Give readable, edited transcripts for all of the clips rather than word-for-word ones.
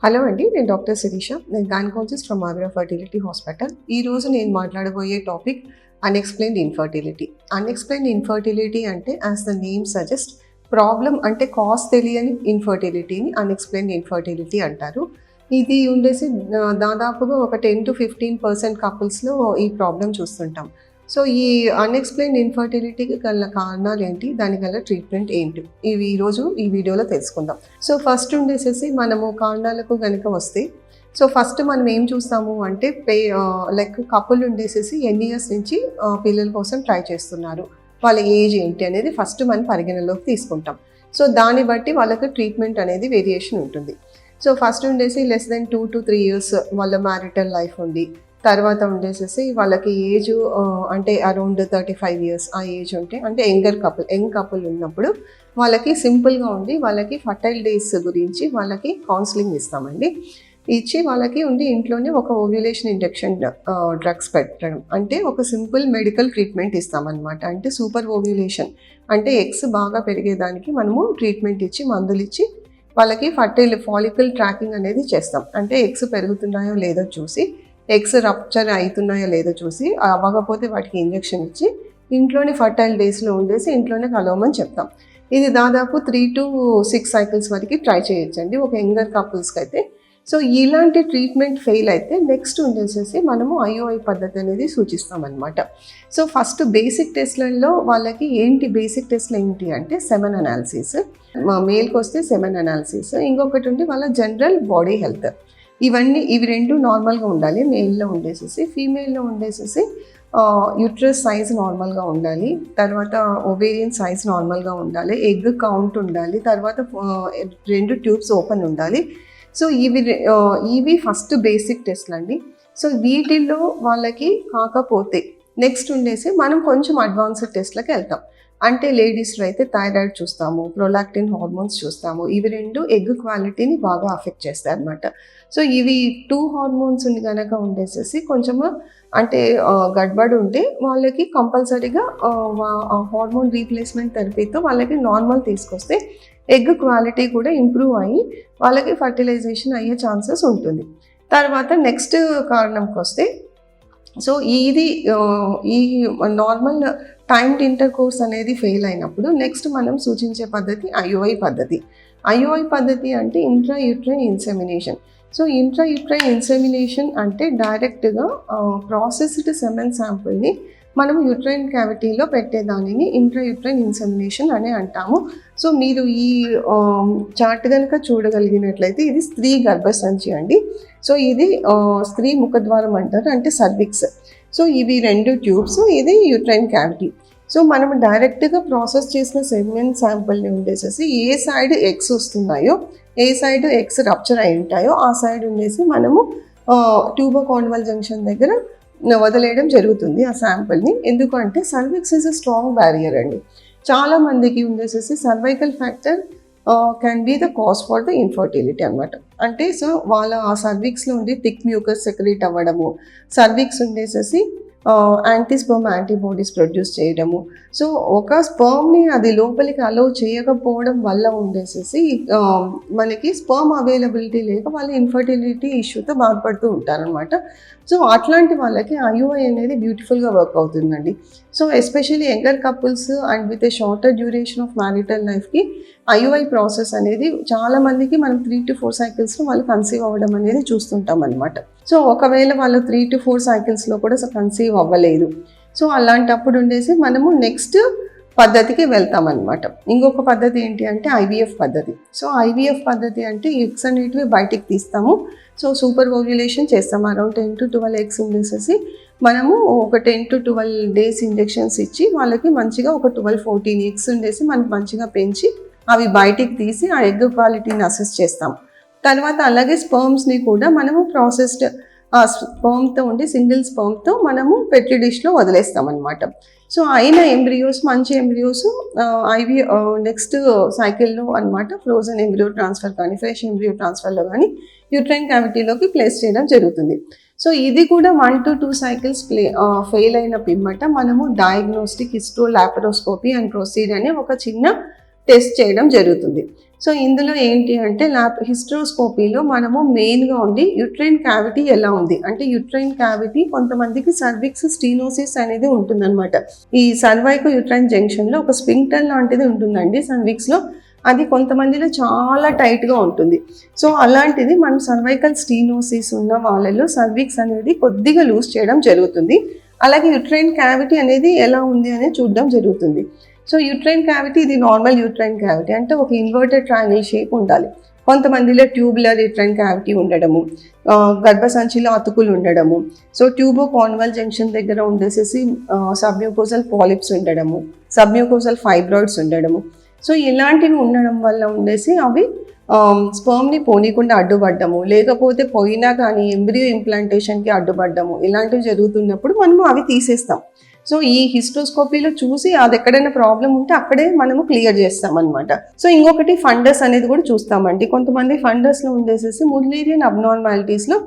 Hello అండి, నేను doctor Shirisha. నేను gynaecologist from Avira fertility hospital. ఈరోజు నేను మాట్లాడబోయే topic unexplained infertility. Unexplained infertility అంటే as the name suggest, problem అంటే కాజ్ తెలియని ఇన్ఫర్టిలిటీని అన్ఎక్స్ప్లెయిన్డ్ ఇన్ఫర్టిలిటీ అంటారు. ఇది ఉండేసి దాదాపుగా ఒక 10-15% కపుల్స్లో ఈ ప్రాబ్లం చూస్తుంటాం. సో ఈ అన్ఎక్స్ప్లెయిన్డ్ ఇన్ఫర్టిలిటీకి గల కారణాలు ఏంటి, దాని గల ట్రీట్మెంట్ ఏంటి, ఇవి ఈరోజు ఈ వీడియోలో తెలుసుకుందాం. సో ఫస్ట్ ఉండేసేసి మనము కారణాలకు కనుక వస్తే, సో ఫస్ట్ మనం ఏం చూస్తాము అంటే లైక్ కపుల్ ఉండేసేసి ఎన్ని ఇయర్స్ నుంచి పిల్లల కోసం ట్రై చేస్తున్నారు, వాళ్ళ ఏజ్ ఏంటి అనేది ఫస్ట్ మనం పరిగణలోకి తీసుకుంటాం. సో దాన్ని బట్టి వాళ్ళకి ట్రీట్మెంట్ అనేది వేరియేషన్ ఉంటుంది. సో ఫస్ట్ ఉండేసి లెస్ దెన్ 2 to 3 years వాళ్ళ మ్యారిటల్ లైఫ్ ఉంది. తర్వాత ఉండేసేసి వాళ్ళకి ఏజ్ అంటే అరౌండ్ 35 years ఆ ఏజ్ ఉంటే, అంటే యంగ్ కపుల్ ఉన్నప్పుడు వాళ్ళకి సింపుల్గా ఉండి వాళ్ళకి ఫర్టైల్ డేస్ గురించి వాళ్ళకి కౌన్సిలింగ్ ఇస్తామండి. ఇచ్చి వాళ్ళకి ఉండి ఇంట్లోనే ఒక ఓవ్యులేషన్ ఇంజెక్షన్ డ్రగ్స్ పెట్టడం, అంటే ఒక సింపుల్ మెడికల్ ట్రీట్మెంట్ ఇస్తామన్నమాట. అంటే సూపర్ ఓవ్యులేషన్ అంటే ఎగ్స్ బాగా పెరిగేదానికి మనము ట్రీట్మెంట్ ఇచ్చి మందులు ఇచ్చి వాళ్ళకి ఫర్టైల్ ఫాలికల్ ట్రాకింగ్ అనేది చేస్తాం. అంటే ఎగ్స్ పెరుగుతున్నాయో లేదో చూసి, ఎగ్స్ రప్చర్ అవుతున్నాయో లేదో చూసి, అవ్వకపోతే వాటికి ఇంజెక్షన్ ఇచ్చి ఇంట్లోనే ఫర్టైల్ డేస్లో ఉండేసి ఇంట్లోనే కలవమని చెప్తాం. ఇది దాదాపు 3 to 6 cycles వరకు ట్రై చేయొచ్చండి ఒక యంగర్ కపుల్స్కి అయితే. సో ఇలాంటి ట్రీట్మెంట్ ఫెయిల్ అయితే నెక్స్ట్ ఉండేసేసి మనము IUI పద్ధతి అనేది సూచిస్తామన్నమాట. సో ఫస్ట్ బేసిక్ టెస్ట్లలో వాళ్ళకి బేసిక్ టెస్ట్లు ఏంటి అంటే సెమెన్ అనాలిసిస్, మేల్కి వస్తే సెమెన్ అనాలిసిస్, ఇంకొకటి ఉండి వాళ్ళ జనరల్ బాడీ హెల్త్. ఇవి రెండు నార్మల్గా ఉండాలి మేల్లో ఉండేసేసి. ఫీమేల్లో ఉండేసేసి యూట్రస్ సైజ్ నార్మల్గా ఉండాలి, తర్వాత ఓవేరియన్ సైజ్ నార్మల్గా ఉండాలి, ఎగ్ కౌంట్ ఉండాలి, తర్వాత 2 ట్యూబ్స్ ఓపెన్ ఉండాలి. సో ఇవి ఫస్ట్ బేసిక్ టెస్ట్లు అండి. సో వీటిల్లో వాళ్ళకి కాకపోతే నెక్స్ట్ ఉండేసి మనం కొంచెం అడ్వాన్స్డ్ టెస్ట్లకు వెళ్తాం. అంటే లేడీస్లో అయితే థైరాయిడ్ చూస్తాము, ప్రొలాక్టిన్ హార్మోన్స్ చూస్తాము. ఇవి రెండు ఎగ్ క్వాలిటీని బాగా అఫెక్ట్ చేస్తాయి అన్నమాట. సో ఇవి 2 హార్మోన్స్ కనుక ఉండేసేసి కొంచెము అంటే గడ్బడి ఉంటే వాళ్ళకి కంపల్సరీగా హార్మోన్ రీప్లేస్మెంట్ థెరపీతో వాళ్ళకి నార్మల్ తీసుకొస్తే ఎగ్ క్వాలిటీ కూడా ఇంప్రూవ్ అయ్యి వాళ్ళకి ఫర్టిలైజేషన్ అయ్యే ఛాన్సెస్ ఉంటుంది. తర్వాత నెక్స్ట్ కారణంకి వస్తే, సో ఈ నార్మల్ టైమ్డ్ ఇంటర్ కోర్స్ అనేది ఫెయిల్ అయినప్పుడు నెక్స్ట్ మనం సూచించే పద్ధతి IUI పద్ధతి. IUI పద్ధతి అంటే intra uterine insemination. So intra uterine insemination అంటే డైరెక్ట్గా ప్రాసెస్డ్ సెమెన్ శాంపుల్ని మనం యూట్రైన్ క్యావిటీలో పెట్టేదానిని ఇంట్రా యూట్రైన్ ఇన్సెమినేషన్ అని అంటాము. సో మీరు ఈ చార్ట్ కనుక చూడగలిగినట్లయితే ఇది స్త్రీ గర్భసంచి అండి. సో ఇది స్త్రీ ముఖద్వారం అంటారు, అంటే సర్విక్స్. సో ఇవి 2 ట్యూబ్స్, ఇది యూట్రైన్ క్యావిటీ. సో మనం డైరెక్ట్గా ప్రాసెస్ చేసిన సెమెన్ శాంపుల్ని ఉండేసేసి ఏ సైడ్ ఎగ్స్ వస్తున్నాయో, ఏ సైడ్ ఎగ్స్ రప్చర్ అయి ఉంటాయో ఆ సైడ్ ఉండేసి మనము ట్యూబోకాండమల్ జంక్షన్ దగ్గర వదిలేయడం జరుగుతుంది ఆ శాంపుల్ని. ఎందుకంటే cervix is a strong barrier అండి. చాలామందికి ఉండేసేసి cervical factor can be the cause for the infertility అనమాట. అంటే సో వాళ్ళ ఆ సర్విక్స్లో ఉండి థిక్ మ్యూకస్ సెక్రీట్ అవ్వడము, సర్విక్స్ ఉండేసేసి యాంటీస్పర్మ్ యాంటీబాడీస్ ప్రొడ్యూస్ చేయడము. సో ఒక స్పర్మ్ని అది లోపలికి అలౌ చేయకపోవడం వల్ల ఉండేసేసి మనకి స్పర్మ్ అవైలబిలిటీ లేక వాళ్ళు ఇన్ఫర్టిలిటీ ఇష్యూతో బాధపడుతూ ఉంటారనమాట. సో అట్లాంటి వాళ్ళకి IUI అనేది బ్యూటిఫుల్గా వర్క్ అవుతుందండి. So especially younger couples and with a shorter duration of marital లైఫ్కి IUI ప్రాసెస్ అనేది చాలామందికి మనం 3 to 4 cyclesలో వాళ్ళు కన్సీవ్ అవ్వడం అనేది చూస్తుంటాం అనమాట. సో ఒకవేళ వాళ్ళు 3 to 4 cyclesలో కూడా కన్సీవ్ అవ్వలేదు, సో అలాంటప్పుడు ఉండేసి మనము నెక్స్ట్ పద్ధతికి వెళ్తామన్నమాట. ఇంకొక పద్ధతి ఏంటి అంటే IVF పద్ధతి. సో IVF పద్ధతి అంటే ఎగ్స్ అనేటివి బయటికి తీస్తాము. సో సూపర్ ఓవ్యులేషన్ చేస్తాం. అరౌండ్ 10 to 12 eggs ఉండేసేసి మనము ఒక 10 to 12 days ఇంజెక్షన్స్ ఇచ్చి వాళ్ళకి మంచిగా ఒక 12-14 eggs ఉండేసి మనం మంచిగా పెంచి అవి బయటికి తీసి ఆ ఎగ్ క్వాలిటీని అసెస్ చేస్తాం. తర్వాత అలాగే స్పర్మ్స్ని కూడా మనము ప్రాసెస్డ్ ఆ స్పర్మ్తో ఉండి సింగిల్ స్పర్మ్తో మనము పెట్రీ డిష్లో వదిలేస్తాం అనమాట. సో అయిన ఎంబ్రియోస్, మంచి ఎంబ్రియోస్ నెక్స్ట్ సైకిల్లో అనమాట ఫ్రోజన్ ఎంబ్రియో ట్రాన్స్ఫర్ కానీ ఫ్రెష్ ఎంబ్రియో ట్రాన్స్ఫర్లో కానీ యూట్రైన్ క్యావిటీలోకి ప్లేస్ చేయడం జరుగుతుంది. సో ఇది కూడా 1 to 2 cycles ఫెయిల్ అయిన పిమ్మట మనము diagnostic histo laparoscopy and proceed అనే ఒక చిన్న టెస్ట్ చేయడం జరుగుతుంది. సో ఇందులో ఏంటి అంటే హిస్ట్రోస్కోపీలో మనము మెయిన్గా ఉండి యూట్రైన్ క్యావిటీ ఎలా ఉంది అంటే యూట్రైన్ క్యావిటీ కొంతమందికి సర్విక్స్ స్టీనోసిస్ అనేది ఉంటుందన్నమాట. ఈ సర్వైకో యూట్రైన్ జంక్షన్లో ఒక స్పింక్టర్ లాంటిది ఉంటుందండి సర్విక్స్లో. అది కొంతమందిలో చాలా టైట్గా ఉంటుంది. సో అలాంటిది మనం సర్వైకల్ స్టీనోసిస్ ఉన్న వాళ్ళలో సర్విక్స్ అనేది కొద్దిగా లూజ్ చేయడం జరుగుతుంది. అలాగే యూట్రైన్ క్యావిటీ అనేది ఎలా ఉంది అనేది చూడడం జరుగుతుంది. సో యూట్రైన్ క్యావిటీ ఇది నార్మల్ యూట్రైన్ క్యావిటీ అంటే ఒక ఇన్వర్టెడ్ ట్రయాంగిల్ షేప్ ఉండాలి. కొంతమందిలో ట్యూబులర్ యూట్రైన్ క్యావిటీ ఉండడము, గర్భసంచిలో అతుకులు ఉండడము, సో ట్యూబో కాన్వల్ జంక్షన్ దగ్గర ఉండేసేసి సబ్మ్యూకోజల్ పాలిప్స్ ఉండడము, సబ్మ్యూకోజల్ ఫైబ్రాయిడ్స్ ఉండడము. సో ఇలాంటివి ఉండడం వల్ల ఉండేసి అవి స్పర్మ్ని పోనీకుండా అడ్డుపడ్డము, లేకపోతే పోయినా కానీ ఎంబ్రియో ఇంప్లాంటేషన్కి అడ్డుపడ్డము, ఇలాంటివి జరుగుతున్నప్పుడు మనము అవి తీసేస్తాం. సో ఈ హిస్టోస్కోపీలో చూసి అది ఎక్కడైనా ప్రాబ్లం ఉంటే అక్కడే మనము క్లియర్ చేస్తాం అనమాట. సో ఇంకొకటి ఫండస్ అనేది కూడా చూస్తామండి. కొంతమంది ఫండస్లో ఉండేసేసి ముల్లెరియన్ అబ్నార్మాలిటీస్లో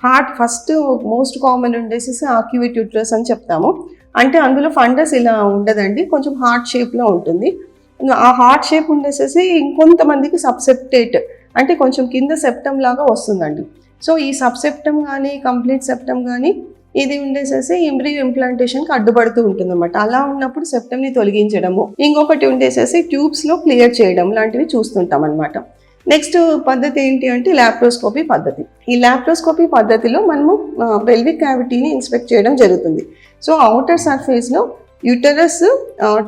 హార్ట్ ఫస్ట్ మోస్ట్ కామన్ ఉండేసేసి ఆక్యువేట్ యూట్రస్ అని చెప్తాము. అంటే అందులో ఫండస్ ఇలా ఉండదండి, కొంచెం హార్ట్ షేప్లో ఉంటుంది. ఆ హార్ట్ షేప్ ఉండేసేసి ఇంకొంతమందికి సబ్సెప్టేట్ అంటే కొంచెం కింద సెప్టమ్ లాగా వస్తుందండి. సో ఈ సబ్సెప్టమ్ కానీ కంప్లీట్ సెప్టమ్ కానీ ఇది ఉండేసేసి ఎంబ్రియో ఇంప్లాంటేషన్కి అడ్డుపడుతూ ఉంటుంది అనమాట. అలా ఉన్నప్పుడు సెప్టమ్ని తొలగించడము, ఇంకొకటి ఉండేసేసి ట్యూబ్స్లో క్లియర్ చేయడం లాంటివి చూస్తుంటాం అనమాట. నెక్స్ట్ పద్ధతి ఏంటి అంటే లాప్రోస్కోపీ పద్ధతి. ఈ లాప్రోస్కోపీ పద్ధతిలో మనము పెల్విక్ క్యావిటీని ఇన్స్పెక్ట్ చేయడం జరుగుతుంది. సో అవుటర్ సర్ఫేస్లో యూటరస్,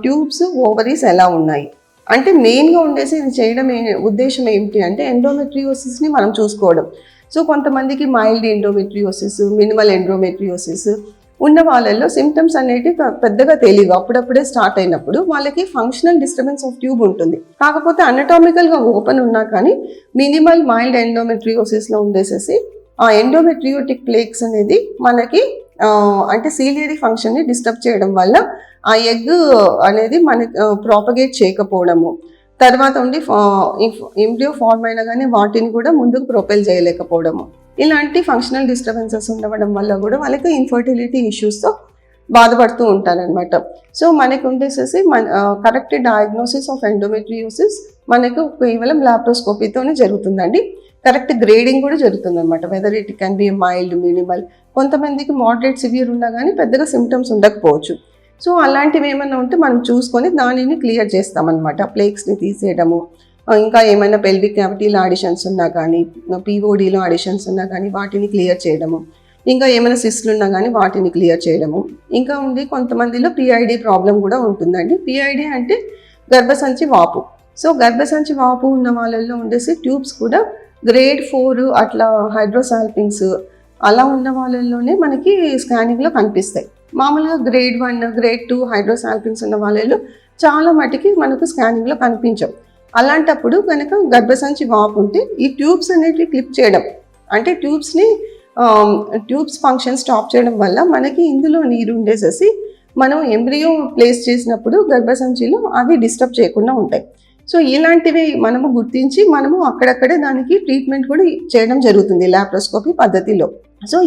ట్యూబ్స్, ఓవరీస్ ఎలా ఉన్నాయి అంటే మెయిన్గా ఉండేసి ఇది చేయడం ఉద్దేశం ఏంటి అంటే ఎండోమెట్రియోసిస్ని మనం చూసుకోవడం. సో కొంతమందికి మైల్డ్ ఎండోమెట్రియోసిస్, మినిమల్ ఎండోమెట్రియోసిస్ ఉన్న వాళ్ళల్లో సిమ్టమ్స్ అనేవి పెద్దగా తెలియదు. అప్పుడప్పుడే స్టార్ట్ అయినప్పుడు వాళ్ళకి ఫంక్షనల్ డిస్టర్బెన్స్ ఆఫ్ ట్యూబ్ ఉంటుంది. కాకపోతే అనటామికల్గా ఓపెన్ ఉన్నా కానీ మినిమల్ మైల్డ్ ఎండోమెట్రియోసిస్లో ఉండేసేసి ఆ ఎండోమెట్రియోటిక్ ప్లేక్స్ అనేది మనకి అంటే సీలియరీ ఫంక్షన్ని డిస్టర్బ్ చేయడం వల్ల ఆ ఎగ్ అనేది మనకి ప్రాపగేట్ చేయకపోవడము, తర్వాత ఉండి ఎంబ్రియో ఫార్మ్ అయినా కానీ వాటిని కూడా ముందుకు ప్రొపెల్ చేయలేకపోవడము, ఇలాంటి ఫంక్షనల్ డిస్టర్బెన్సెస్ ఉండడం వల్ల కూడా వాళ్ళకి ఇన్ఫర్టిలిటీ ఇష్యూస్తో బాధపడుతూ ఉంటారనమాట. సో మనకు ఉండేసేసి కరెక్ట్ డయాగ్నోసిస్ ఆఫ్ ఎండోమెట్రియోసిస్ మనకు కేవలం లాప్రోస్కోపీతోనే జరుగుతుందండి. కరెక్ట్ గ్రేడింగ్ కూడా జరుగుతుంది అనమాట. Whether it can be mild, minimal, కొంతమందికి మోడరేట్, సివియర్ ఉన్నా కానీ పెద్దగా సిమ్టమ్స్ ఉండకపోవచ్చు. సో అలాంటివి ఏమైనా ఉంటే మనం చూసుకొని దానిని క్లియర్ చేస్తామన్నమాట. ప్లేక్స్ని తీసేయడము, ఇంకా ఏమైనా పెల్విక్ క్యావిటీలో ఆడిషన్స్ ఉన్నా కానీ, పీఓడీలో ఆడిషన్స్ ఉన్నా కానీ వాటిని క్లియర్ చేయడము, ఇంకా ఏమైనా సిస్ట్లు ఉన్నా కానీ వాటిని క్లియర్ చేయడము. ఇంకా ఉండి కొంతమందిలో పిఐడి ప్రాబ్లం కూడా ఉంటుందండి. పిఐడి అంటే గర్భసంచి వాపు. సో గర్భసంచి వాపు ఉన్న వాళ్ళల్లో ఉండేసి ట్యూబ్స్ కూడా గ్రేడ్ 4 అట్లా హైడ్రోసాల్పింగ్స్ అలా ఉన్న వాళ్ళల్లోనే మనకి స్కానింగ్లో కనిపిస్తాయి. మామూలుగా గ్రేడ్ 1, గ్రేడ్ 2 హైడ్రోసాల్పింగ్స్ ఉన్న వాళ్ళలో చాలా మటుకి మనకు స్కానింగ్లో కనిపించవు. అలాంటప్పుడు కనుక గర్భసంచి వాపు ఉంటే ఈ ట్యూబ్స్ అనేటివి క్లిప్ చేయడం, అంటే ట్యూబ్స్ ఫంక్షన్ స్టాప్ చేయడం వల్ల మనకి ఇందులో నీరు ఉండేసేసి మనం ఎంబ్రియో ప్లేస్ చేసినప్పుడు గర్భసంచిలో అవి డిస్టర్బ్ చేయకుండా ఉంటాయి. సో ఇలాంటివి మనము గుర్తించి మనము అక్కడక్కడే దానికి ట్రీట్మెంట్ కూడా చేయడం జరుగుతుంది లాప్రోస్కోపీ పద్ధతిలో. సో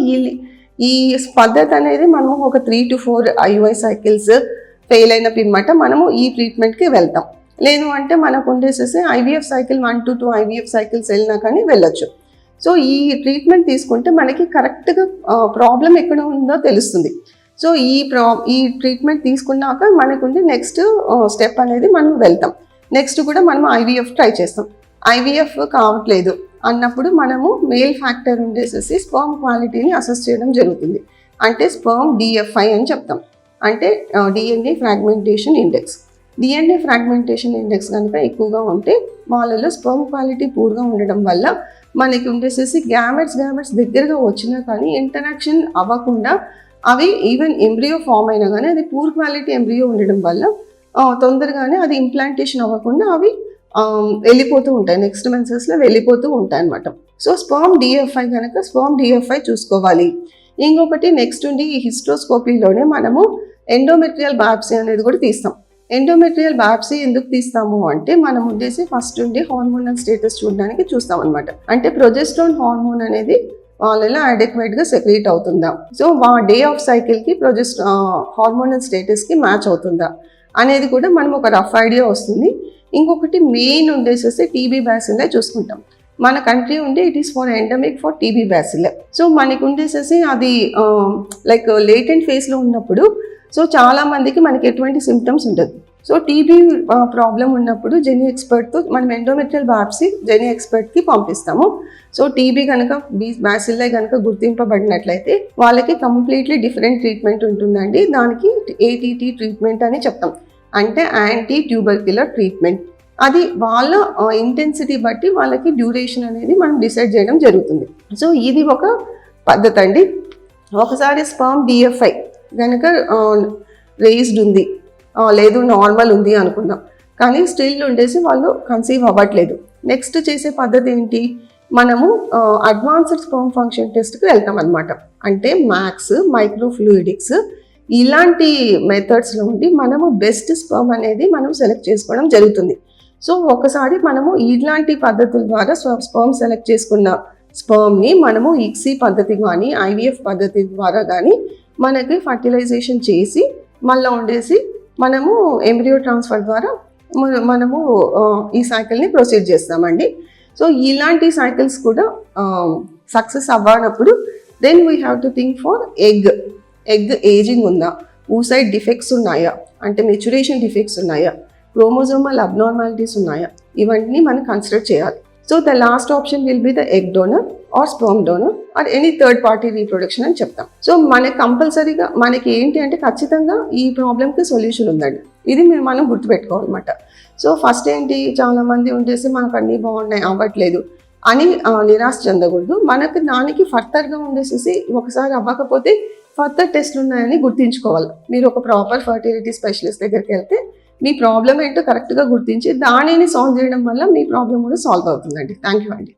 ఈ పద్ధతి అనేది మనము ఒక 3 to 4 IUI సైకిల్స్ ఫెయిల్ అయిన పిమ్మట మనము ఈ ట్రీట్మెంట్కి వెళ్తాం. లేదు అంటే మనకు ఉండేసేసి IVF cycle 1 to 2 IVF cycles వెళ్ళినా కానీ వెళ్ళొచ్చు. సో ఈ ట్రీట్మెంట్ తీసుకుంటే మనకి కరెక్ట్గా ప్రాబ్లం ఎక్కడ ఉందో తెలుస్తుంది. సో ఈ ట్రీట్మెంట్ తీసుకున్నాక మనకుండి నెక్స్ట్ స్టెప్ అనేది మనం వెళ్తాం. నెక్స్ట్ కూడా మనం IVF ట్రై చేస్తాం. IVF కావట్లేదు అన్నప్పుడు మనము మేల్ ఫ్యాక్టర్ ఉండేసేసి స్పర్మ్ క్వాలిటీని అసెస్ చేయడం జరుగుతుంది. అంటే స్పర్మ్ DFI అని చెప్తాం, అంటే DNA fragmentation index. DNA fragmentation index కనుక ఎక్కువగా ఉంటే వాళ్ళలో స్పర్మ్ క్వాలిటీ పూర్గా ఉండడం వల్ల మనకి ఉండేసేసి గ్యామెట్స్ దగ్గరగా వచ్చినా కానీ ఇంటరాక్షన్ అవ్వకుండా అవి ఈవెన్ ఎంబ్రియో ఫామ్ అయినా కానీ అది పూర్ క్వాలిటీ ఎంబ్రియో ఉండడం వల్ల తొందరగానే అది ఇంప్లాంటేషన్ అవ్వకుండా అవి వెళ్ళిపోతూ ఉంటాయి, నెక్స్ట్ మెన్సెస్లో వెళ్ళిపోతూ ఉంటాయి అన్నమాట. సో స్పర్మ్ DFI చూసుకోవాలి. ఇంకొకటి నెక్స్ట్ ఉండి ఈ హిస్టోస్కోపీలోనే మనము ఎండోమెట్రియల్ బయాప్సీ అనేది కూడా తీస్తాం. ఎండోమెట్రియల్ బయాప్సీ ఎందుకు తీస్తాము అంటే మనం ఉండేసి ఫస్ట్ ఉండి హార్మోనల్ స్టేటస్ చూడడానికి చూస్తాం అనమాట. అంటే ప్రొజెస్ట్రాన్ హార్మోన్ అనేది వాళ్ళలో అడెక్వేట్గా సెక్రీట్ అవుతుందా, సో డే ఆఫ్ సైకిల్కి హార్మోనల్ స్టేటస్కి మ్యాచ్ అవుతుందా అనేది కూడా మనం ఒక రఫ్ ఐడియా వస్తుంది. ఇంకొకటి మెయిన్ ఉండేసేసి టీబీ బ్యాసిల్లే చూసుకుంటాం. మన కంట్రీ ఉండే it is for endemic for TB bacilli. So మనకు ఉండేసేసి అది లైక్ లేటెంట్ ఫేజ్లో ఉన్నప్పుడు సో చాలామందికి మనకి ఎటువంటి సిమ్టమ్స్ ఉండదు. సో టీబీ ప్రాబ్లం ఉన్నప్పుడు జెనీ ఎక్స్పర్ట్తో మనం ఎండోమెట్రియల్ బాప్సీ జెనీ ఎక్స్పర్ట్కి పంపిస్తాము. సో టీబీ కనుక బ్యాసిల్లే కనుక గుర్తింపబడినట్లయితే వాళ్ళకి కంప్లీట్లీ డిఫరెంట్ ట్రీట్మెంట్ ఉంటుందండి. దానికి ఏటీటీ ట్రీట్మెంట్ అని చెప్తాం, అంటే యాంటీ ట్యూబర్క్యులర్ ట్రీట్మెంట్. అది వాళ్ళ ఇంటెన్సిటీ బట్టి వాళ్ళకి డ్యూరేషన్ అనేది మనం డిసైడ్ చేయడం జరుగుతుంది. సో ఇది ఒక పద్ధతి అండి. ఒకసారి స్పర్మ్ డిఎఫ్ఐ కనుక రేస్డ్ ఉంది, లేదు నార్మల్ ఉంది అనుకుందాం, కానీ స్టిల్ ఉండేసి వాళ్ళు కన్సీవ్ అవ్వట్లేదు. నెక్స్ట్ చేసే పద్ధతి ఏంటి, మనము అడ్వాన్స్డ్ స్పర్మ్ ఫంక్షన్ టెస్ట్కి వెళ్తాం అనమాట. అంటే మ్యాక్స్, మైక్రోఫ్లూయిడిక్స్ ఇలాంటి మెథడ్స్లో ఉండి మనము బెస్ట్ స్పర్మ్ అనేది మనం సెలెక్ట్ చేసుకోవడం జరుగుతుంది. సో ఒకసారి మనము ఇలాంటి పద్ధతుల ద్వారా స్పర్మ్ సెలెక్ట్ చేసుకున్న స్పర్మ్ని మనము ఇక్సీ పద్ధతి కానీ ఐవీఎఫ్ పద్ధతి ద్వారా కానీ మనకి ఫర్టిలైజేషన్ చేసి మళ్ళీ ఉండేసి మనము ఎంబ్రియో ట్రాన్స్ఫర్ ద్వారా మనము ఈ సైకిల్ని ప్రొసీడ్ చేస్తామండి. సో ఇలాంటి సైకిల్స్ కూడా సక్సెస్ అవ్వనప్పుడు then we have to think for egg ageing ఉందా, ఊసైడ్ డిఫెక్ట్స్ ఉన్నాయా, అంటే మెచ్యురేషన్ డిఫెక్ట్స్ ఉన్నాయా, క్రోమోజోమల్ అబ్నార్మాలిటీస్ ఉన్నాయా, ఇవన్నీ మనం కన్సిడర్ చేయాలి. So the last option will be the egg donor or sperm donor or any third party reproduction అని చెప్తాం. సో మనకి కంపల్సరీగా మనకి ఏంటి అంటే ఖచ్చితంగా ఈ ప్రాబ్లమ్కి సొల్యూషన్ ఉందండి, ఇది మనం గుర్తుపెట్టుకోవాలన్నమాట. సో ఫస్ట్ ఏంటి, చాలామంది ఉండేసి మనకు అన్నీ బాగున్నాయి అవ్వట్లేదు అని నిరాశ చెందకూడదు. మనకి దానికి ఫర్దర్గా ఉండేసేసి ఒకసారి అవ్వకపోతే ఫర్దర్ టెస్ట్లు ఉన్నాయని గుర్తించుకోవాలి. మీరు ఒక ప్రాపర్ ఫర్టిలిటీ స్పెషలిస్ట్ దగ్గరికి వెళ్తే మీ ప్రాబ్లం ఏంటో కరెక్ట్గా గుర్తించి దానిని సాల్వ్ చేయడం వల్ల మీ ప్రాబ్లం కూడా సాల్వ్ అవుతుందండి. థ్యాంక్ యూ అండి.